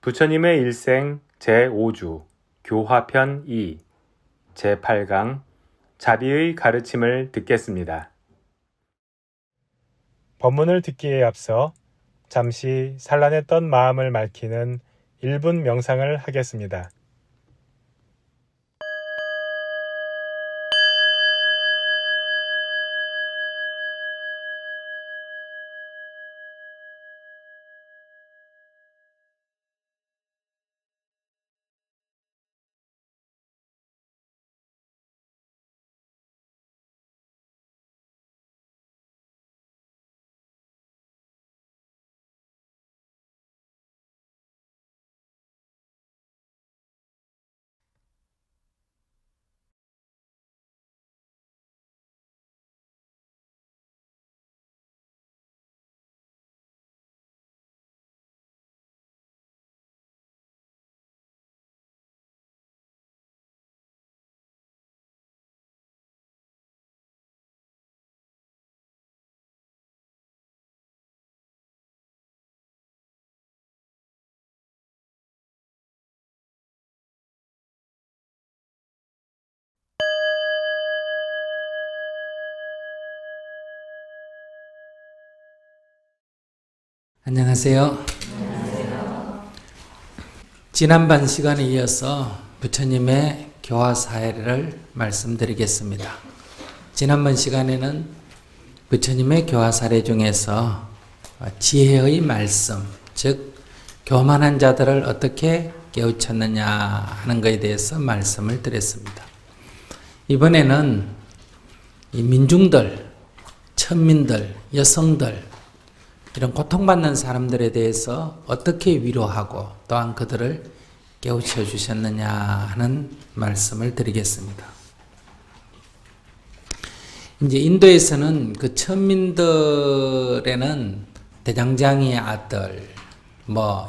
부처님의 일생 제5주 교화편 2 제8강 자비의 가르침을 듣겠습니다. 법문을 듣기에 앞서 잠시 산란했던 마음을 맑히는 1분 명상을 하겠습니다. 안녕하세요. 지난번 시간에 이어서 부처님의 교화 사례를 말씀드리겠습니다. 지난번 시간에는 부처님의 교화 사례 중에서 지혜의 말씀, 즉 교만한 자들을 어떻게 깨우쳤느냐 하는 것에 대해서 말씀을 드렸습니다. 이번에는 이 민중들, 천민들, 여성들 이런 고통받는 사람들에 대해서 어떻게 위로하고 또한 그들을 깨우쳐 주셨느냐 하는 말씀을 드리겠습니다. 이제 인도에서는 그 천민들에는 대장장이의 아들,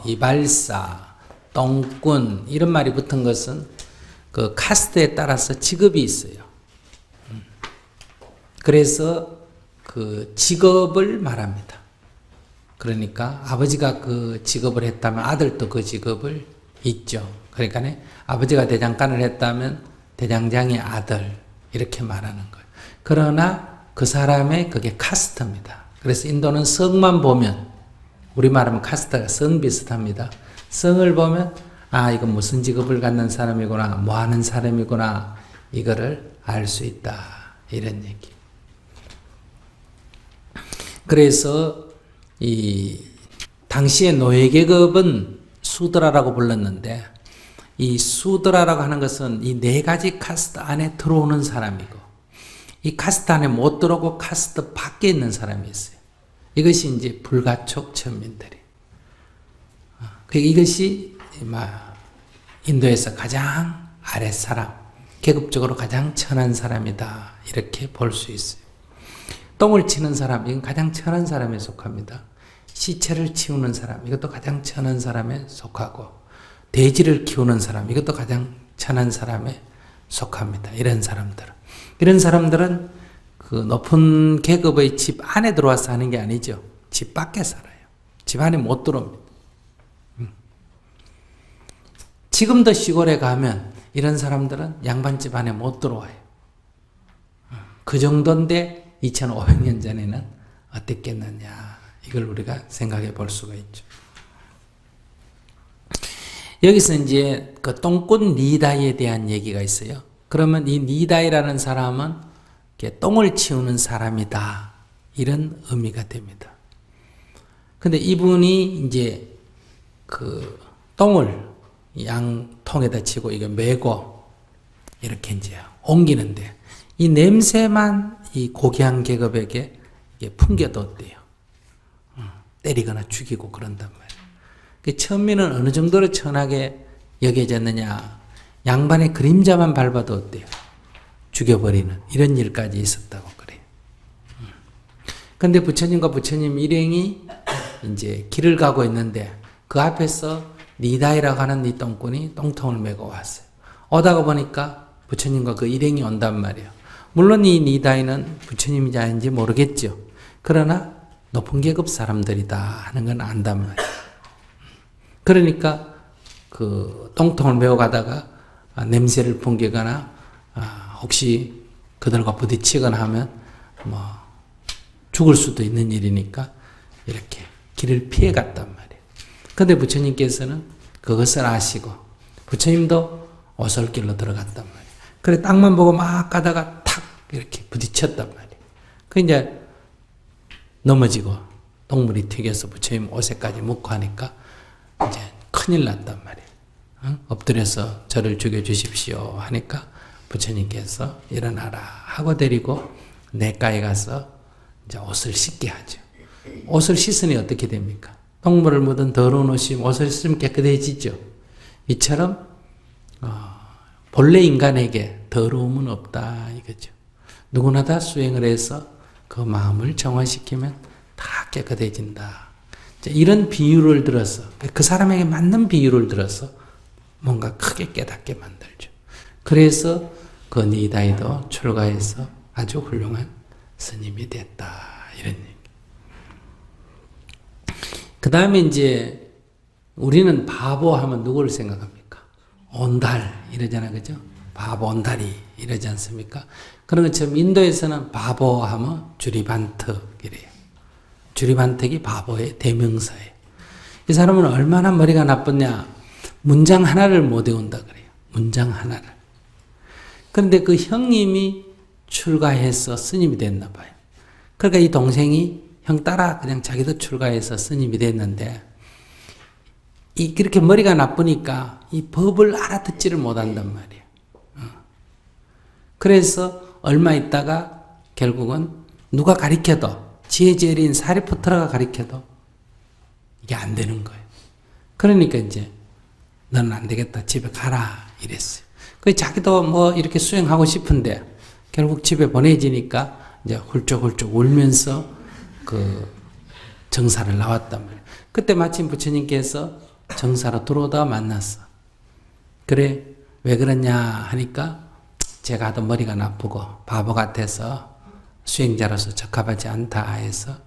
이발사, 똥꾼 이런 말이 붙은 것은 그 카스트에 따라서 직업이 있어요. 그래서 그 직업을 말합니다. 그러니까 아버지가 그 직업을 했다면 아들도 그 직업을 있죠. 그러니까 아버지가 대장간을 했다면 대장장의 아들 이렇게 말하는 거예요. 그러나 그 사람의 그게 카스트입니다. 그래서 인도는 성만 보면 우리 말하면 카스트가 성 비슷합니다. 성을 보면 이건 무슨 직업을 갖는 사람이구나, 뭐 하는 사람이구나 이거를 알 수 있다 이런 얘기. 그래서 이 당시의 노예계급은 수드라라고 불렀는데 이 수드라라고 하는 것은 이 네 가지 카스트 안에 들어오는 사람이고 이 카스트 안에 못 들어오고 카스트 밖에 있는 사람이 있어요. 이것이 이제 불가촉 천민들이. 이것이 인도에서 가장 아랫사람, 계급적으로 가장 천한 사람이다 이렇게 볼 수 있어요. 똥을 치는 사람, 이건 가장 천한 사람에 속합니다. 시체를 치우는 사람, 이것도 가장 천한 사람에 속하고, 돼지를 키우는 사람, 이것도 가장 천한 사람에 속합니다. 이런 사람들은 그 높은 계급의 집 안에 들어와서 사는 게 아니죠. 집 밖에 살아요. 집 안에 못 들어옵니다. 지금도 시골에 가면 이런 사람들은 양반집 안에 못 들어와요. 그 정도인데 2500년 전에는 어땠겠느냐 이걸 우리가 생각해 볼 수가 있죠. 여기서 이제 그 똥꾼 니다이에 대한 얘기가 있어요. 그러면 이 니다이라는 사람은 똥을 치우는 사람이다 이런 의미가 됩니다. 근데 이분이 이제 그 똥을 양통에다 치고 이거 메고 이렇게 이제 옮기는데 이 냄새만 이 고귀한 계급에게 풍겨뒀대요. 때리거나 죽이고 그런단 말이에요. 천민은 어느 정도로 천하게 여겨졌느냐. 양반의 그림자만 밟아도 어때요? 죽여버리는 이런 일까지 있었다고 그래요. 그런데 부처님과 부처님 일행이 이제 길을 가고 있는데 그 앞에서 니다이라고 하는 이 똥꾼이 똥통을 메고 왔어요. 오다가 보니까 부처님과 그 일행이 온단 말이에요. 물론 이 니다이는 부처님인지 아닌지 모르겠죠. 그러나 높은 계급 사람들이다 하는 건 안단 말이에요. 그러니까 그 똥통을 메고 가다가 냄새를 풍기거나 혹시 그들과 부딪히거나 하면 뭐 죽을 수도 있는 일이니까 이렇게 길을 피해 갔단 말이에요. 근데 부처님께서는 그것을 아시고 부처님도 오솔길로 들어갔단 말이에요. 그래 땅만 보고 막 가다가 탁 이렇게 부딪혔단 말이에요. 그 이제 넘어지고 똥물이 튀겨서 부처님 옷에까지 묻고 하니까 이제 큰일 났단 말이에요. 엎드려서 저를 죽여주십시오 하니까 부처님께서 일어나라 하고 데리고 내과에 가서 이제 옷을 씻게 하죠. 옷을 씻으니 어떻게 됩니까? 똥물을 묻은 더러운 옷이 옷을 씻으면 깨끗해지죠. 이처럼 본래 인간에게 더러움은 없다 이거죠. 누구나 다 수행을 해서 그 마음을 정화시키면 다 깨끗해진다. 이런 비유를 들어서 그 사람에게 맞는 비유를 들어서 뭔가 크게 깨닫게 만들죠. 그래서 그 니다이도 출가해서 아주 훌륭한 스님이 됐다 이런 얘기. 그 다음에 이제 우리는 바보 하면 누구를 생각합니까? 온달 이러잖아요, 그죠? 바보 온달이 이러지 않습니까? 그런 것처럼 인도에서는 바보 하면 주리반특 이래요. 주리반특이 바보의 대명사예요. 이 사람은 얼마나 머리가 나쁘냐? 문장 하나를 못 외운다 그래요. 문장 하나를. 그런데 그 형님이 출가해서 스님이 됐나 봐요. 그러니까 이 동생이 형 따라 그냥 자기도 출가해서 스님이 됐는데 그렇게 머리가 나쁘니까 이 법을 알아듣지를 못한단 말이에요. 그래서 얼마 있다가 결국은 누가 가르쳐도 지혜제일인 사리푸트라가 가르쳐도 이게 안 되는 거예요. 그러니까 이제 너는 안 되겠다. 집에 가라. 이랬어요. 그 자기도 뭐 이렇게 수행하고 싶은데 결국 집에 보내지니까 이제 훌쩍훌쩍 울면서 그 정사를 나왔단 말이에요. 그때 마침 부처님께서 정사로 들어오다가 만났어. 그래, 왜 그러냐 하니까 제가 하도 머리가 나쁘고 바보 같아서 수행자로서 적합하지 않다 해서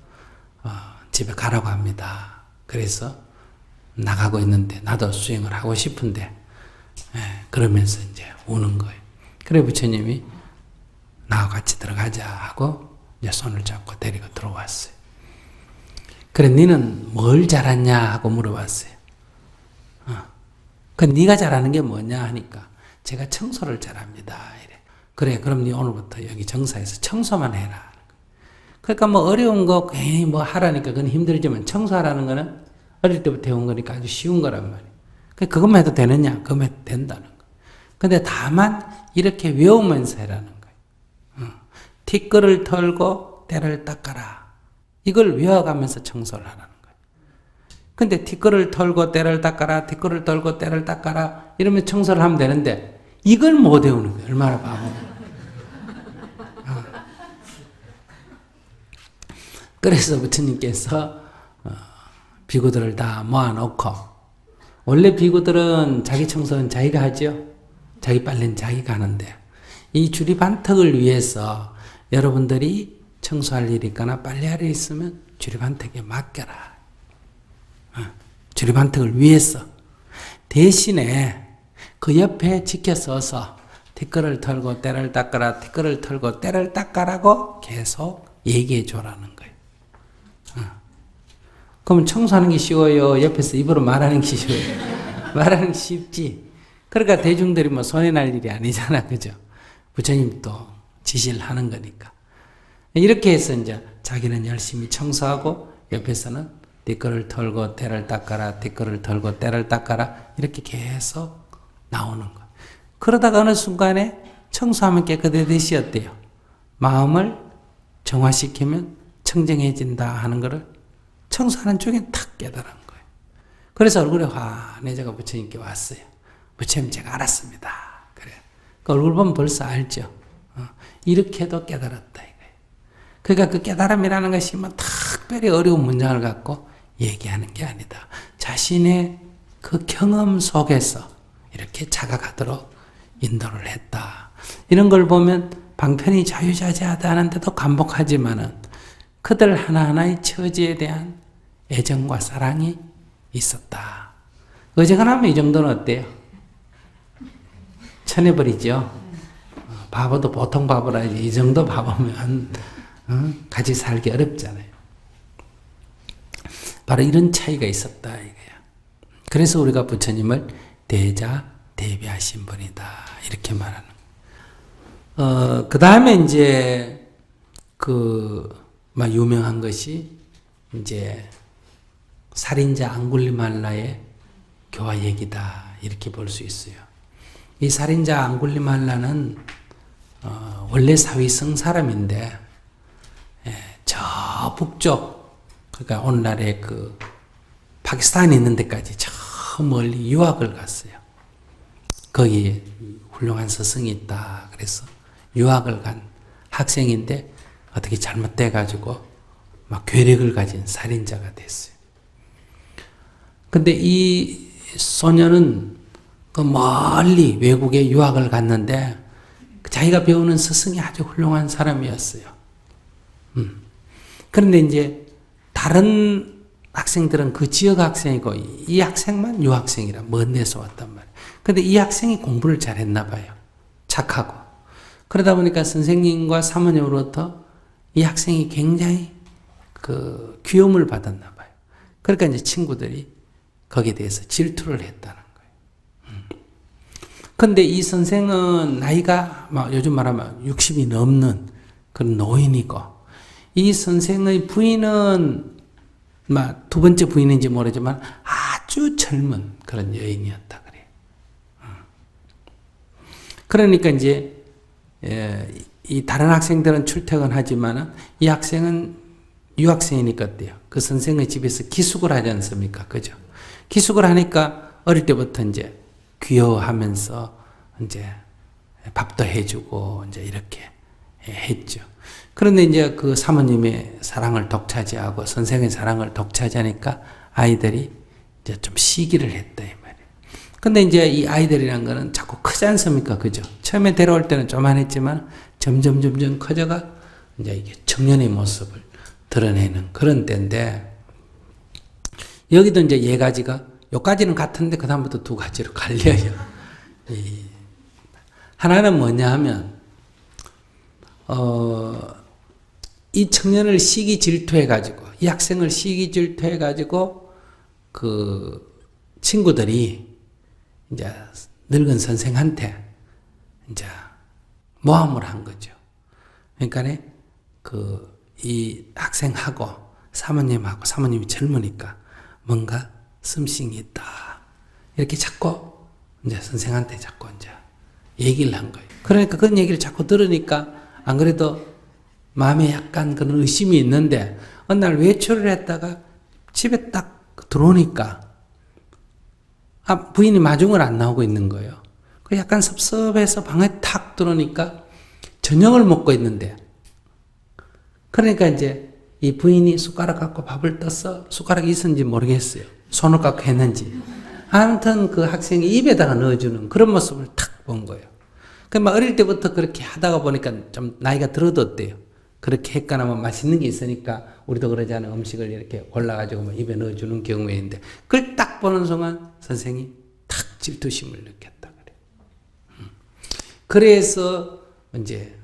집에 가라고 합니다. 그래서 나가고 있는데 나도 수행을 하고 싶은데 그러면서 이제 우는 거예요. 그래 부처님이 나와 같이 들어가자 하고 이제 손을 잡고 데리고 들어왔어요. 그래 너는 뭘 잘하냐 하고 물어봤어요. 그 네가 잘하는 게 뭐냐 하니까 제가 청소를 잘합니다. 이래. 그래 그럼 네 오늘부터 여기 정사에서 청소만 해라. 그러니까 뭐 어려운 거 괜히 뭐 하라니까 그건 힘들지만 청소하라는 거는 어릴 때부터 해온 거니까 아주 쉬운 거란 말이에요. 그것만 해도 되느냐? 그것만 해도 된다는 거예요. 근데 다만 이렇게 외우면서 해라는 거예요. 티끌을 털고 때를 닦아라. 이걸 외워가면서 청소를 하라는 거예요. 근데 티끌을 털고 때를 닦아라, 티끌을 털고 때를 닦아라 이러면 청소를 하면 되는데 이걸 못 외우는 거예요. 얼마나 바보냐. 그래서 부처님께서 비구들을 다 모아놓고 원래 비구들은 자기 청소는 자기가 하죠. 자기 빨래는 자기가 하는데 이 주리반특을 위해서 여러분들이 청소할 일이 있거나 빨래할 일이 있으면 주리반특에 맡겨라. 주리반특을 위해서 대신에 그 옆에 지켜서서 티끌을 털고 때를 닦아라, 티끌을 털고 때를 닦아라고 계속 얘기해 줘라는 거예요. 그러면 청소하는 게 쉬워요? 옆에서 입으로 말하는 게 쉬워요? 말하는 게 쉽지. 그러니까 대중들이 뭐 손해 날 일이 아니잖아. 그죠? 부처님도 지시를 하는 거니까. 이렇게 해서 이제 자기는 열심히 청소하고 옆에서는 티끌을 털고 때를 닦아라, 티끌을 털고 때를 닦아라 이렇게 계속 나오는 거예요. 그러다가 어느 순간에 청소하면 깨끗해지시 어때요? 마음을 정화시키면 청정해진다 하는 거를 청소하는 중에 탁 깨달은 거예요. 그래서 얼굴에 환해져가 부처님께 왔어요. 부처님 제가 알았습니다. 그래. 그 얼굴 보면 벌써 알죠. 이렇게도 깨달았다 이거예요. 그러니까 그 깨달음이라는 것이 뭐 특별히 어려운 문장을 갖고 얘기하는 게 아니다. 자신의 그 경험 속에서 이렇게 자각하도록 인도를 했다. 이런 걸 보면 방편이 자유자재하다 하는데도 감복하지만은 그들 하나하나의 처지에 대한 애정과 사랑이 있었다. 어지간하면 이 정도는 어때요? 쳐내버리죠. 바보도 보통 바보라지 이 정도 바보면 같이 살기 어렵잖아요. 바로 이런 차이가 있었다 이거야. 그래서 우리가 부처님을 대자 대비하신 분이다 이렇게 말하는. 그 다음에 이제 막 유명한 것이 이제 살인자 앙굴리말라의 교화 얘기다 이렇게 볼 수 있어요. 이 살인자 앙굴리말라는 원래 사위성 사람인데 저 북쪽 그러니까 오늘날의 그 파키스탄에 있는 데까지 저 멀리 유학을 갔어요. 거기 훌륭한 스승이 있다 그래서 유학을 간 학생인데 어떻게 잘못돼 가지고 막 괴력을 가진 살인자가 됐어요. 근데 이 소녀는 그 멀리 외국에 유학을 갔는데 자기가 배우는 스승이 아주 훌륭한 사람이었어요. 그런데 이제 다른 학생들은 그 지역 학생이고 이 학생만 유학생이라 먼 데서 왔단 말이에요. 근데 이 학생이 공부를 잘했나 봐요. 착하고. 그러다 보니까 선생님과 사모님으로부터 이 학생이 굉장히 그 귀여움을 받았나 봐요. 그러니까 이제 친구들이 거기에 대해서 질투를 했다는 거예요. 근데 이 선생은 나이가 막 요즘 말하면 60이 넘는 그런 노인이고 이 선생의 부인은 막 두 번째 부인인지 모르지만 아주 젊은 그런 여인이었다 그래요. 그러니까 이제 이 다른 학생들은 출퇴근하지만은 이 학생은 유학생이니까 어때요? 그 선생의 집에서 기숙을 하지 않습니까? 그죠? 기숙을 하니까 어릴 때부터 이제 귀여워하면서 이제 밥도 해주고 이제 이렇게 했죠. 그런데 이제 그 사모님의 사랑을 독차지하고 선생의 사랑을 독차지하니까 아이들이 이제 좀 시기를 했다 이 말이에요. 근데 이제 이 아이들이란 거는 자꾸 크지 않습니까? 그죠? 처음에 데려올 때는 조만했지만 점점 커져가 이제 이게 청년의 모습을 드러내는 그런 때인데 여기도 이제 예 가지가 요까지는 같은데 그 다음부터 두 가지로 갈려요. 하나는 뭐냐 하면 이 청년을 시기 질투해 가지고 이 학생을 시기 질투해 가지고 그 친구들이 이제 늙은 선생한테 이제 모함을 한 거죠. 그러니까 이 학생하고 사모님하고 사모님이 젊으니까 뭔가 썸씽이 있다. 이렇게 자꾸 이제 선생한테 자꾸 이제 얘기를 한 거예요. 그러니까 그런 얘기를 자꾸 들으니까 안 그래도 마음에 약간 그런 의심이 있는데 어느 날 외출을 했다가 집에 딱 들어오니까 부인이 마중을 안 나오고 있는 거예요. 그 약간 섭섭해서 방에 탁 들어오니까 저녁을 먹고 있는데 그러니까 이제 이 부인이 숟가락 갖고 밥을 떴어. 숟가락이 있었는지 모르겠어요. 손을 갖고 했는지. 아무튼 그 학생이 입에다가 넣어주는 그런 모습을 탁 본 거예요. 막 어릴 때부터 그렇게 하다가 보니까 좀 나이가 들어도 어때요? 그렇게 했거나 뭐 맛있는 게 있으니까 우리도 그러지 않은 음식을 이렇게 골라가지고 뭐 입에 넣어주는 경우인데 그걸 딱 보는 순간 선생이 탁 질투심을 느꼈다 그래요. 그래서 이제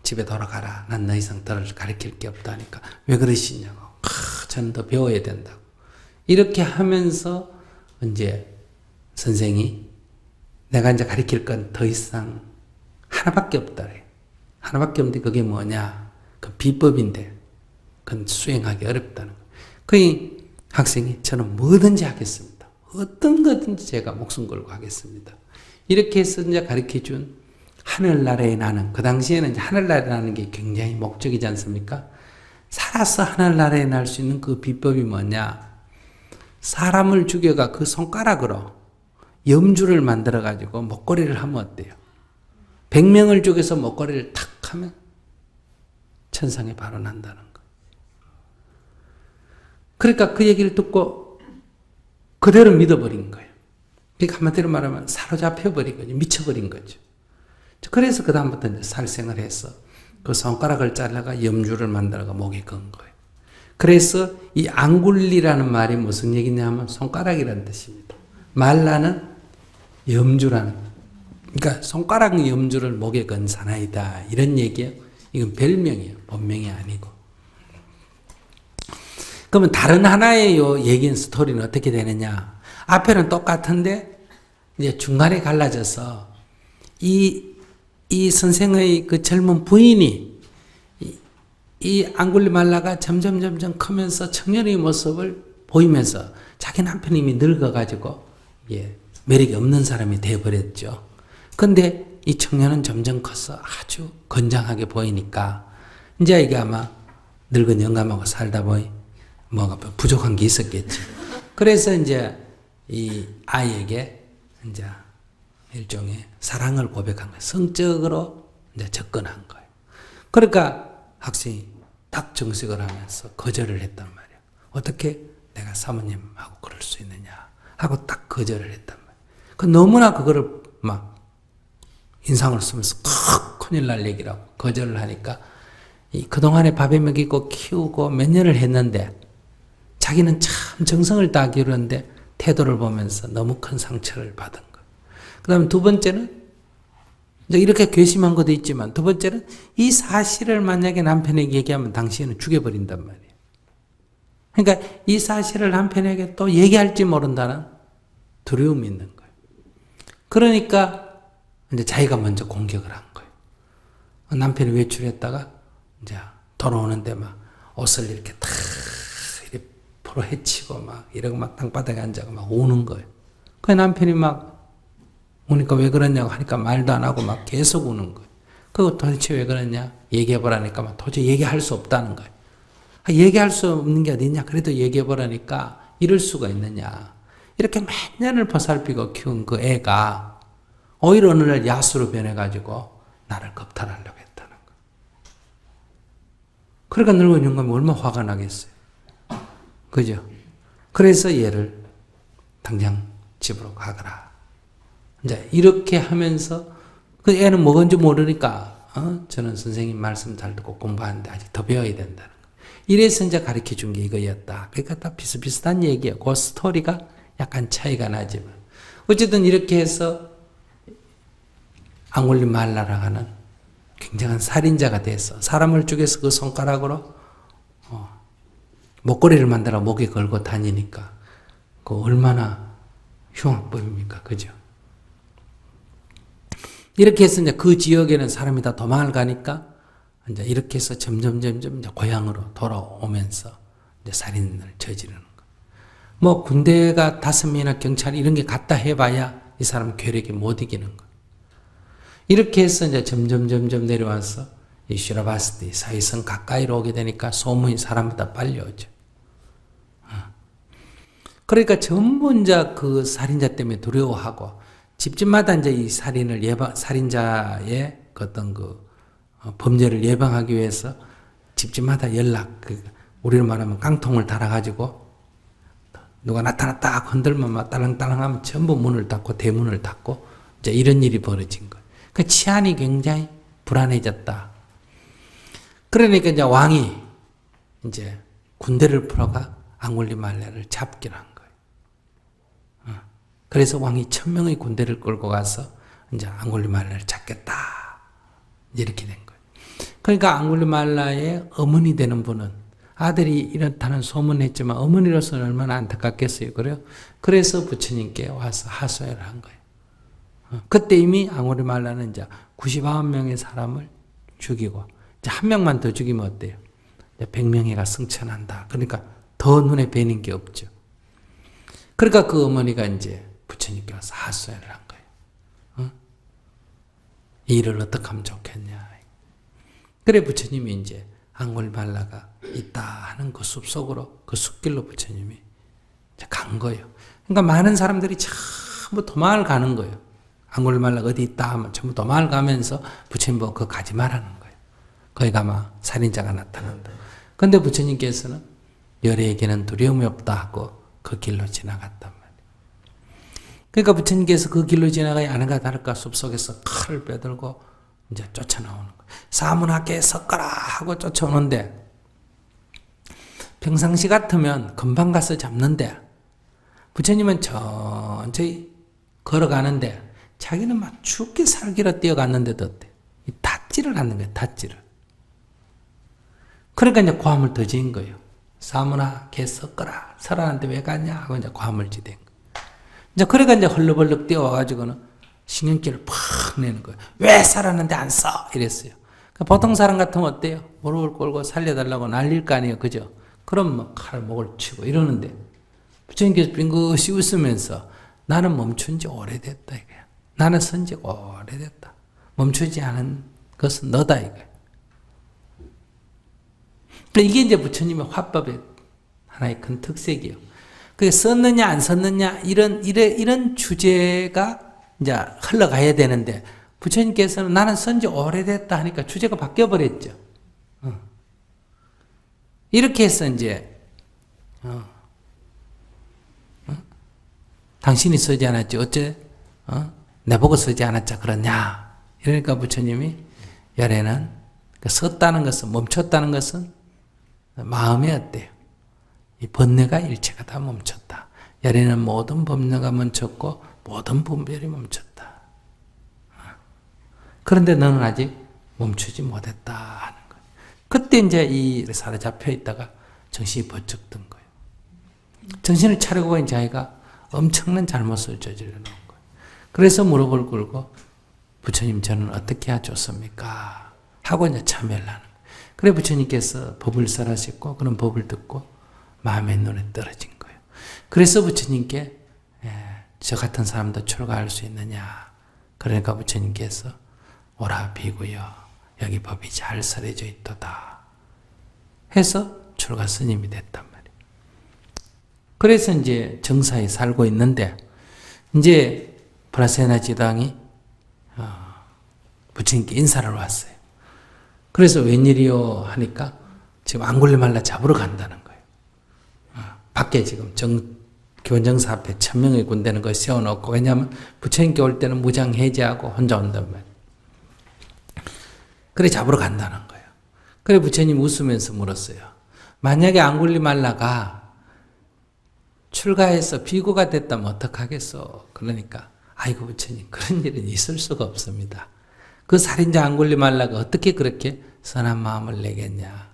집에 돌아가라. 난 더 이상 너를 가르칠 게 없다 하니까 왜 그러시냐고. 저는 더 배워야 된다고. 이렇게 하면서 이제 선생이 내가 이제 가르칠 건 더 이상 하나밖에 없다 그래요. 하나밖에 없는데 그게 뭐냐. 그 비법인데 그건 수행하기 어렵다는 거예요. 그 학생이 저는 뭐든지 하겠습니다. 어떤 거든지 제가 목숨 걸고 하겠습니다. 이렇게 해서 이제 가르쳐 준 하늘나라에 나는, 그 당시에는 이제 하늘나라에 나는 게 굉장히 목적이지 않습니까? 살아서 하늘나라에 날 수 있는 그 비법이 뭐냐? 사람을 죽여가 그 손가락으로 염주를 만들어가지고 목걸이를 하면 어때요? 100명을 죽여서 목걸이를 탁 하면 천상에 바로 난다는 거. 그러니까 그 얘기를 듣고 그대로 믿어버린 거예요. 그러니까 한마디로 말하면 사로잡혀버린 거죠. 미쳐버린 거죠. 그래서 그 다음부터 이제 살생을 해서 그 손가락을 잘라가 염주를 만들어가 목에 건 거예요. 그래서 이 앙굴리라는 말이 무슨 얘기냐면 손가락이라는 뜻입니다. 말라는 염주라는, 그러니까 손가락 염주를 목에 건 사나이다 이런 얘기예요. 이건 별명이에요. 본명이 아니고. 그러면 다른 하나의 요 얘기는 스토리는 어떻게 되느냐? 앞에는 똑같은데 이제 중간에 갈라져서 이 선생의 그 젊은 부인이 이 앙굴리말라가 점점 크면서 청년의 모습을 보이면서 자기 남편이 이미 늙어가지고 매력이 없는 사람이 되어버렸죠. 근데 이 청년은 점점 커서 아주 건장하게 보이니까 이제 이게 아마 늙은 영감하고 살다 보니 뭐가 부족한 게 있었겠죠. 그래서 이제 이 아이에게 이제 일종의 사랑을 고백한 거예요. 성적으로 이제 접근한 거예요. 그러니까 학생이 딱 정색을 하면서 거절을 했단 말이에요. 어떻게 내가 사모님하고 그럴 수 있느냐 하고 딱 거절을 했단 말이에요. 그 너무나 그거를 막 인상을 쓰면서 큰일 날 얘기라고 거절을 하니까 그동안에 밥에 먹이고 키우고 몇 년을 했는데 자기는 참 정성을 다하기로는데 태도를 보면서 너무 큰 상처를 받은 거예요. 그 다음에 두 번째는 이제 이렇게 괘씸한 것도 있지만 두 번째는 이 사실을 만약에 남편에게 얘기하면 당신은 죽여버린단 말이에요. 그러니까 이 사실을 남편에게 또 얘기할지 모른다는 두려움이 있는 거예요. 그러니까 이제 자기가 먼저 공격을 한 거예요. 남편이 외출했다가 이제 돌아오는데 막 옷을 이렇게 탁 이렇게 포로 헤치고 막 이러고 막 땅바닥에 앉아가 막 우는 거예요. 그 남편이 막 우니까 왜 그러냐고 하니까 말도 안 하고 막 계속 우는 거예요. 그거 도대체 왜 그러냐 얘기해보라니까 막 도저히 얘기할 수 없다는 거예요. 얘기할 수 없는 게 어딨냐 그래도 얘기해보라니까 이럴 수가 있느냐. 이렇게 몇 년을 보살피고 키운 그 애가 오히려 어느 날 야수로 변해가지고 나를 겁탈하려고 했다는 거예요. 그러니까 늙은 영감이 얼마나 화가 나겠어요. 그죠? 그래서 얘를 당장 집으로 가거라. 이제 이렇게 하면서 그 애는 뭐건지 모르니까 저는 선생님 말씀 잘 듣고 공부하는데 아직 더 배워야 된다는 거예요. 이래서 이제 가르쳐 준 게 이거였다. 그러니까 다 비슷비슷한 얘기예요. 그 스토리가 약간 차이가 나지만 어쨌든 이렇게 해서 앙굴리말라라 하는 굉장한 살인자가 돼서 사람을 죽여서 그 손가락으로 목걸이를 만들어 목에 걸고 다니니까 그 얼마나 흉악범입니까? 그죠? 이렇게 해서 이제 그 지역에는 사람이 다 도망을 가니까 이제 이렇게 해서 점점 이제 고향으로 돌아오면서 이제 살인을 저지르는 거. 뭐 군대가 5명이나 경찰 이런 게 갔다 해봐야 이 사람 괴력이 못 이기는 거. 이렇게 해서 이제 점점 내려와서 이 슈라바스티 사이성 가까이로 오게 되니까 소문이 사람보다 빨리 오죠. 그러니까 전부 이제 그 살인자 때문에 두려워하고 집집마다 이제 이 살인자의 그 어떤 그 범죄를 예방하기 위해서 집집마다 우리로 말하면 깡통을 달아가지고 누가 나타났다 흔들면 막 딸랑딸랑하면 전부 문을 닫고 대문을 닫고 이제 이런 일이 벌어진 거예요. 그 치안이 굉장히 불안해졌다. 그러니까 이제 왕이 이제 군대를 풀어가 앙굴리말라를 잡기로 한 거예요. 그래서 왕이 1000명의 군대를 끌고 가서 이제 앙굴리말라를 잡겠다. 이렇게 된 거예요. 그러니까 앙굴리말라의 어머니 되는 분은 아들이 이렇다는 소문했지만 어머니로서는 얼마나 안타깝겠어요. 그래요? 그래서 부처님께 와서 하소연을 한 거예요. 그때 이미 앙굴리말라는 이제 99명의 사람을 죽이고 이제 한 명만 더 죽이면 어때요? 100명이가 승천한다. 그러니까 더 눈에 뵈는 게 없죠. 그러니까 그 어머니가 이제 부처님께 와서 하소연을 한 거예요. 이 일을 어떻게 하면 좋겠냐. 그래 부처님이 이제 앙굴리말라가 있다 하는 그 숲속으로 그 숲길로 부처님이 간 거예요. 그러니까 많은 사람들이 전부 도망을 가는 거예요. 앙굴리말라가 어디 있다 하면 전부 도망을 가면서 부처님 보고 그거 가지 말라는 거예요. 거기 가면 살인자가 나타난다. 그런데 부처님께서는 열애에게는 두려움이 없다 하고 그 길로 지나갔단 말이에요. 그러니까 부처님께서 그 길로 지나가야 아는가 다를까 숲속에서 칼을 빼들고 이제 쫓아나오는 거예요. 사문학계에 섞어라 하고 쫓아오는데 평상시 같으면 금방 가서 잡는데 부처님은 천천히 걸어가는데 자기는 막 죽게 살기로 뛰어갔는데도 어때? 닷질을 하는 거예요. 닷질을. 그러니까 이제 고함을 더 지은 거예요. 사무나 개 섞어라. 설하는데 왜 갔냐 하고 이제 고함을 지댄 거예요. 이제 그러니까 이제 헐렁벌렁 뛰어와가지고는 신경질을 팍 내는 거예요. 왜 살았는데 안 써? 이랬어요. 그러니까 보통 사람 같으면 어때요? 무릎을 꿇고 살려달라고 날릴 거 아니에요. 그죠? 그럼 뭐 칼 목을 치고 이러는데 부처님께서 빙긋이 웃으면서 나는 멈춘 지 오래됐다 이거야. 나는 선 지 오래됐다. 멈추지 않은 것은 너다 이거야. 이게 이제 부처님의 화법의 하나의 큰 특색이에요. 그게 썼느냐 안 썼느냐 이런 주제가 이제 흘러가야 되는데 부처님께서는 나는 쓴 지 오래됐다 하니까 주제가 바뀌어 버렸죠. 이렇게 해서 이제 당신이 쓰지 않았지 어째 내보고 쓰지 않았자 그러냐. 이러니까 부처님이 열에는 썼다는 것은 멈췄다는 것은 마음이 어때요? 이 번뇌가 일체가 다 멈췄다. 열에는 모든 번뇌가 멈췄고 모든 분별이 멈췄다. 그런데 너는 아직 멈추지 못했다 하는 거예요. 그때 이제 이 사로잡혀 있다가 정신이 번쩍 든 거예요. 정신을 차리고 본 자기가 엄청난 잘못을 저질러 놓은 거예요. 그래서 무릎을 꿇고 부처님 저는 어떻게 해야 좋습니까? 하고 이제 참여를 하는 거예요. 그래 부처님께서 법을 설하셨고 그런 법을 듣고 마음의 눈에 떨어진 거예요. 그래서 부처님께 저 같은 사람도 출가할 수 있느냐. 그러니까 부처님께서 오라 비구여 여기 법이 잘 설해져 있도다 해서 출가 스님이 됐단 말이에요. 그래서 이제 정사에 살고 있는데 이제 브라세나 지당이 부처님께 인사를 왔어요. 그래서 웬일이요 하니까 지금 앙굴리말라 잡으러 간다는 거예요. 밖에 지금 기원정사 앞에 1000명의 군대는 거 세워놓고 왜냐하면 부처님께 올 때는 무장 해제하고 혼자 온단 말이에요. 그래 잡으러 간다는 거예요. 그래 부처님 웃으면서 물었어요. 만약에 앙굴리말라가 출가해서 비구가 됐다면 어떡하겠어? 그러니까 아이고 부처님 그런 일은 있을 수가 없습니다. 그 살인자 앙굴리말라가 어떻게 그렇게 선한 마음을 내겠냐.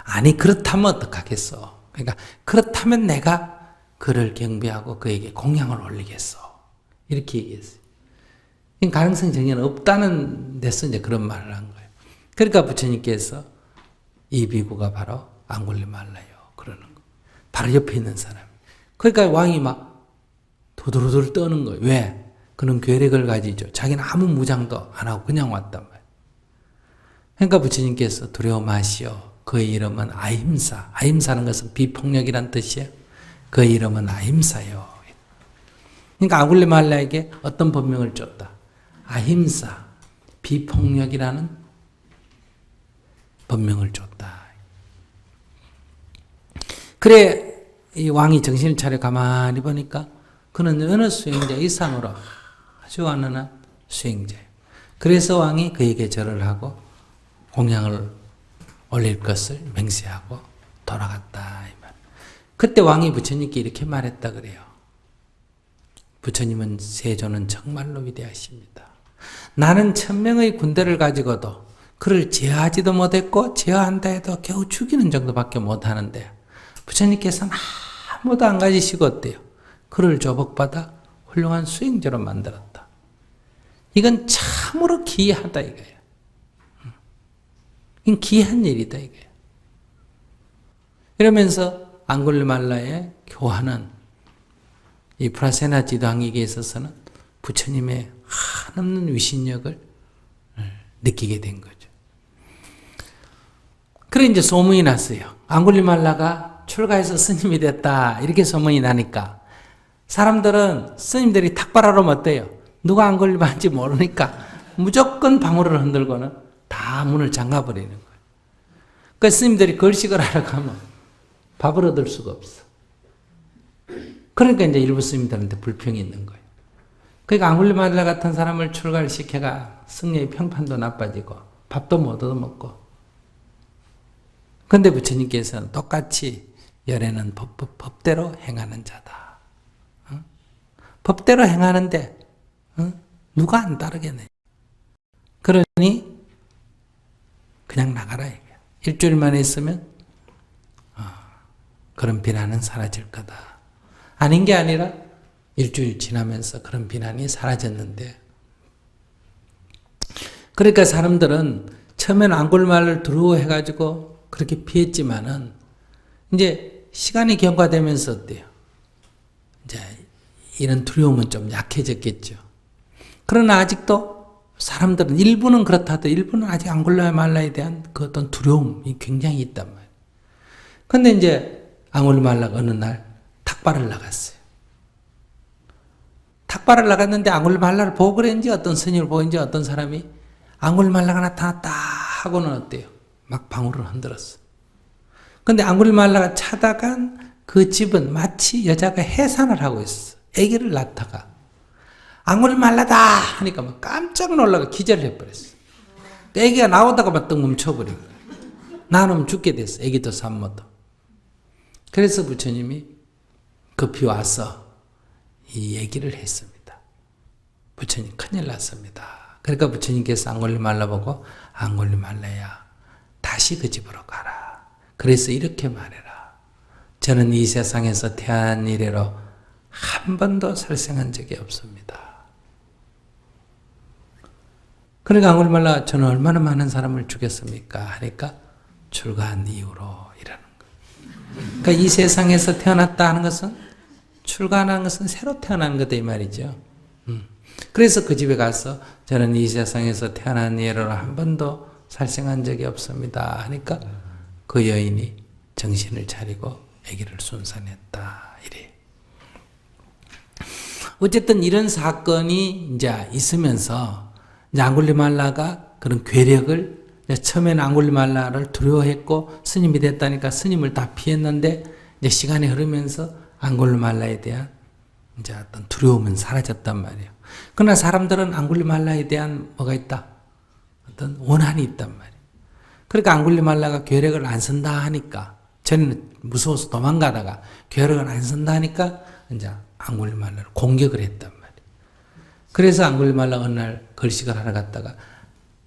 아니 그렇다면 어떡하겠어. 그러니까 그렇다면 내가 그를 경배하고 그에게 공양을 올리겠어. 이렇게 얘기했어요. 가능성이 전혀 없다는 데서 이제 그런 말을 한 거예요. 그러니까 부처님께서 이 비구가 바로 앙굴리말라요. 그러는 거. 바로 옆에 있는 사람. 그러니까 왕이 막 도도로도로 떠는 거예요. 왜? 그는 괴력을 가지죠. 자기는 아무 무장도 안 하고 그냥 왔단 말이에요. 그러니까 부처님께서 두려워 마시오. 그의 이름은 아힘사. 아힘사는 것은 비폭력이란 뜻이에요. 그의 이름은 아힘사요. 그러니까 앙굴리말라에게 어떤 법명을 줬다. 아힘사, 비폭력이라는 법명을 줬다. 그래 이 왕이 정신을 차려 가만히 보니까 그는 어느 수행자 이상으로 아주 완연한 수행자예요. 그래서 왕이 그에게 절을 하고 공양을 올릴 것을 맹세하고 돌아갔다. 이 말. 그때 왕이 부처님께 이렇게 말했다 그래요. 부처님은 세존은 정말로 위대하십니다. 나는 1000명의 군대를 가지고도 그를 제어하지도 못했고 제어한다 해도 겨우 죽이는 정도밖에 못하는데 부처님께서는 아무도 안 가지시고 어때요? 그를 조복받아 훌륭한 수행자로 만들었다. 이건 참으로 기이하다 이거예요. 이건 기이한 일이다 이거예요. 이러면서 앙굴리말라의 교화는 이 브라세나 지당에게 있어서는 부처님의 한없는 위신력을 느끼게 된 거죠. 그래 이제 소문이 났어요. 앙굴리말라가 출가해서 스님이 됐다. 이렇게 소문이 나니까 사람들은 스님들이 탁발하러 어때요? 누가 앙굴리말인지 모르니까 무조건 방울을 흔들고는 다 문을 잠가버리는 거예요. 그 스님들이 걸식을 하러 가면 밥을 얻을 수가 없어. 그러니까 이제 일부 스님들한테 불평이 있는 거예요. 그러니까 앙굴리말라 같은 사람을 출가를 시켜가 승려의 평판도 나빠지고 밥도 못 얻어먹고 근데 부처님께서는 똑같이 열애는 법대로 행하는 자다. 법대로 행하는데 누가 안 따르겠네. 그러니 그냥 나가라 이게. 일주일만 있으면 그런 비난은 사라질 거다. 아닌 게 아니라 일주일 지나면서 그런 비난이 사라졌는데, 그러니까 사람들은 처음에는 안골말을 두려워해가지고 그렇게 피했지만은 이제 시간이 경과되면서 어때요? 이제 이런 두려움은 좀 약해졌겠죠. 그러나 아직도 사람들은 일부는 그렇다도 일부는 아직 안골말라에 대한 그 어떤 두려움이 굉장히 있단 말이에요. 근데 이제 앙골말라가 어느 날 탁발을 나갔어요. 탁발을 나갔는데 앙골말라를 보고 그랬는지 어떤 스님을 보고 있는지 어떤 사람이 앙골말라가 나타났다 하고는 어때요? 막 방울을 흔들었어. 근데 앙골말라가 찾아간 그 집은 마치 여자가 해산을 하고 있어. 아기를 낳다가 앙골말라다 하니까 막 깜짝 놀라가 기절을 해버렸어. 아기가 나오다가 막 또 멈춰버리고 나는 죽게 됐어. 아기도 산모도. 그래서 부처님이 급히 와서 이 얘기를 했습니다. 부처님 큰일 났습니다. 그러니까 부처님께서 앙골리말라 보고 앙골리말라야 다시 그 집으로 가라. 그래서 이렇게 말해라. 저는 이 세상에서 태어난 이래로 한 번도 살생한 적이 없습니다. 그러니까 앙골리말라 저는 얼마나 많은 사람을 죽였습니까? 하니까 출가한 이후로 이라는 거예요. 그러니까 이 세상에서 태어났다 하는 것은 출가하는 것은 새로 태어난 거다 이 말이죠. 그래서 그 집에 가서 저는 이 세상에서 태어난 이래로 한 번도 살생한 적이 없습니다 하니까 그 여인이 정신을 차리고 아기를 순산했다 이래. 어쨌든 이런 사건이 이제 있으면서 이제 앙골리말라가 그런 괴력을 처음에는 앙골리말라를 두려워했고 스님이 됐다니까 스님을 다 피했는데 이제 시간이 흐르면서 앙골리말라에 대한 이제 어떤 두려움은 사라졌단 말이에요. 그러나 사람들은 앙골리말라에 대한 뭐가 있다? 어떤 원한이 있단 말이에요. 그러니까 앙골리말라가 괴력을 안 쓴다 하니까 전에는 무서워서 도망가다가 괴력을 안 쓴다 하니까 이제 앙골리말라를 공격을 했단 말이에요. 그래서 앙골리말라 어느 날 걸식을 하러 갔다가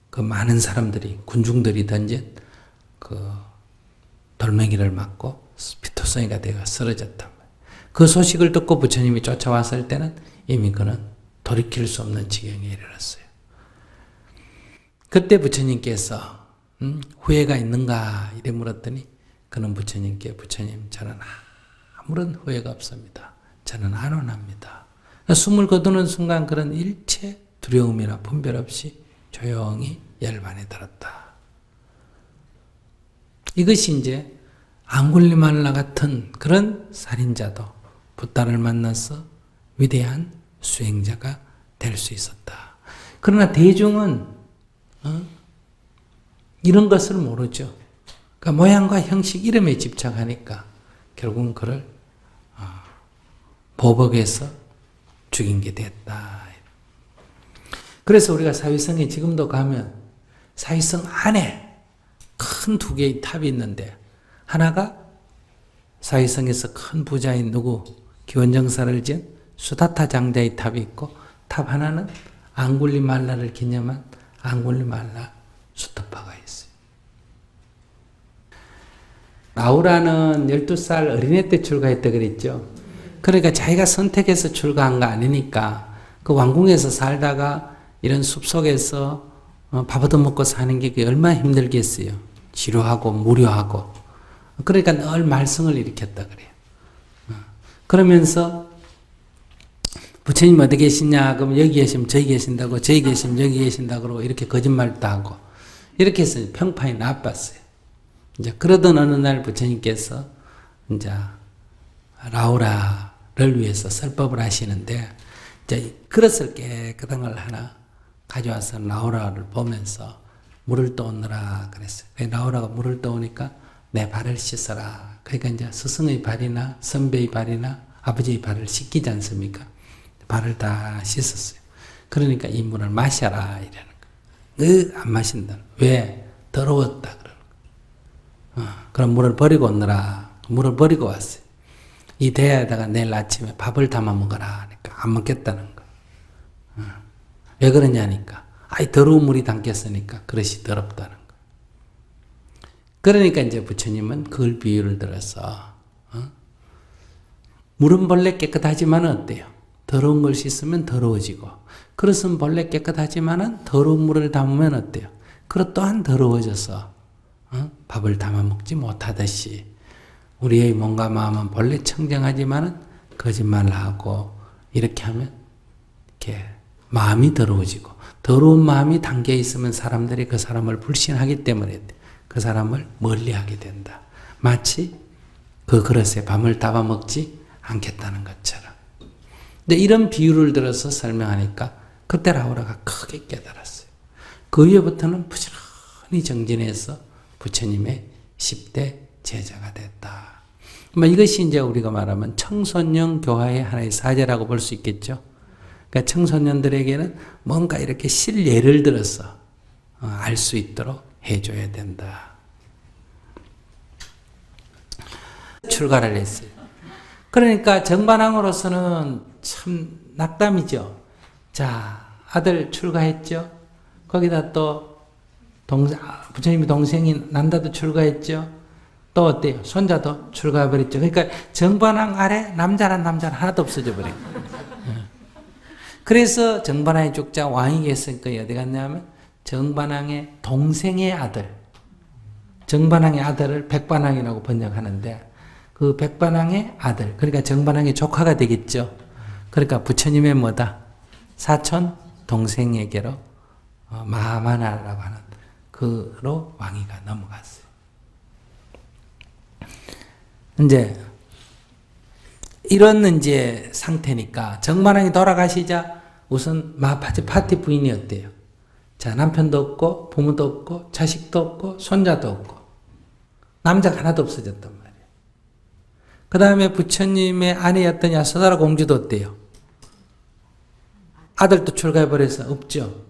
그 많은 사람들이 군중들이 던진 그 돌멩이를 맞고 피투성이가 되어 쓰러졌단 말이에요. 그 소식을 듣고 부처님이 쫓아왔을 때는 이미 그는 돌이킬 수 없는 지경에 이르렀어요. 그때 부처님께서 후회가 있는가 이래 물었더니 그는 부처님께 부처님 저는 아무런 후회가 없습니다. 저는 안 원합니다. 숨을 거두는 순간 그런 일체 두려움이나 분별 없이 조용히 열반에 들었다. 이것이 이제 앙골리말라 같은 그런 살인자도 붓다를 만나서 위대한 수행자가 될 수 있었다. 그러나 대중은 이런 것을 모르죠. 그러니까 모양과 형식 이름에 집착하니까 결국은 그를 보복해서 죽인 게 됐다. 그래서 우리가 사위성에 지금도 가면 사위성 안에 큰 두 개의 탑이 있는데 하나가 사위성에서 큰 부자인 누구 기원정사를 지은 수다타 장자의 탑이 있고 탑 하나는 앙골리말라를 기념한 앙골리말라 수탑화가 있어요. 라우라는 12살 어린애 때 출가했다 그랬죠. 그러니까 자기가 선택해서 출가한 거 아니니까 그 왕궁에서 살다가 이런 숲속에서 밥 얻어먹고 사는 게 얼마나 힘들겠어요. 지루하고 무료하고. 그러니까 늘 말썽을 일으켰다 그래요. 그러면서 부처님 어디 계시냐 그러면 여기 계시면 저기 계신다고 저기 계시면 여기 계신다고 그러고 이렇게 거짓말도 하고 이렇게 해서 평판이 나빴어요. 이제 그러던 어느 날 부처님께서 이제 라우라를 위해서 설법을 하시는데 이제 그릇을 깨끗한 걸 하나 가져와서 라우라를 보면서 물을 떠오느라 그랬어요. 라우라가 물을 떠오니까 내 발을 씻어라. 그러니까 이제 스승의 발이나 선배의 발이나 아버지의 발을 씻기지 않습니까? 발을 다 씻었어요. 그러니까 이 물을 마셔라 이러는 거예요. 안 마신다. 왜? 더러웠다 그러는 그럼 물을 버리고 오느라 물을 버리고 왔어요. 이 대야에다가 내일 아침에 밥을 담아 먹어라 하니까 안 먹겠다는 거. 왜 그러냐니까 아이 더러운 물이 담겼으니까 그릇이 더럽다는 거. 그러니까 이제 부처님은 그걸 비유를 들어서 물은 본래 깨끗하지만 어때요? 더러운 걸 씻으면 더러워지고 그릇은 본래 깨끗하지만 더러운 물을 담으면 어때요? 그릇 또한 더러워져서 밥을 담아 먹지 못하듯이 우리의 몸과 마음은 본래 청정하지만 거짓말을 하고 이렇게 하면 이렇게 마음이 더러워지고 더러운 마음이 담겨 있으면 사람들이 그 사람을 불신하기 때문에 그 사람을 멀리하게 된다. 마치 그 그릇에 밥을 담아 먹지 않겠다는 것처럼. 근데 이런 비유를 들어서 설명하니까 그때 라우라가 크게 깨달았어요. 그 이후부터는 부지런히 정진해서 부처님의 10대 제자가 됐다. 이것이 이제 우리가 말하면 청소년 교화의 하나의 사제라고 볼 수 있겠죠. 그러니까 청소년들에게는 뭔가 이렇게 실예를 들어서 알 수 있도록 해줘야 된다. 출가를 했어요. 그러니까 정반항으로서는 참 낙담이죠. 자, 아들 출가했죠. 거기다 또 부처님이 동생인 난다도 출가했죠. 또 어때요? 손자도 출가해버렸죠. 그러니까 정반항 아래 남자란 남자는 하나도 없어져 버려요. 그래서 정반항의 죽자 왕이 계셨으니까 어디 갔냐면 정반항의 동생의 아들, 정반항의 아들을 백반항이라고 번역하는데 그 백반항의 아들, 그러니까 정반항의 조카가 되겠죠. 그러니까 부처님의 뭐다? 사촌 동생에게로 마하마나라고 하는 그로 왕위가 넘어갔어요. 이제 이런 이제 상태니까 정반항이 돌아가시자 우선 마하파치 파티 부인이 어때요? 자, 남편도 없고 부모도 없고 자식도 없고 손자도 없고 남자가 하나도 없어졌단 말이에요. 그 다음에 부처님의 아내였던 야소다라 공주도 어때요? 아들도 출가해버려서 없죠.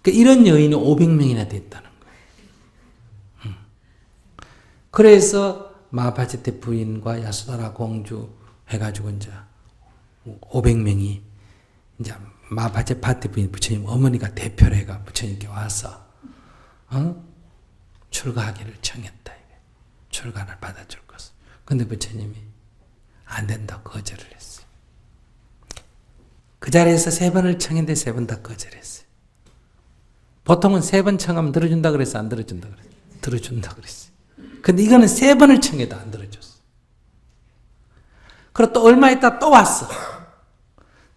그러니까 이런 여인이 500명이나 됐다는 거예요. 그래서 마하파치테 부인과 야소다라 공주 해가지고 이제 500명이 이제 마하파치테 부인 부처님 어머니가 대표로 해가 부처님께 와서 출가하기를 청했다. 출가를 받아줄 것을. 근데 부처님이 안 된다고 거절을 했어요. 그 자리에서 3번을 청했는데 3번 다 거절했어요. 보통은 3번 청하면 들어준다 그랬어? 안 들어준다 그랬어? 들어준다 그랬어요. 근데 이거는 3번을 청해도 안 들어줬어. 그리고 또 얼마 있다 또 왔어.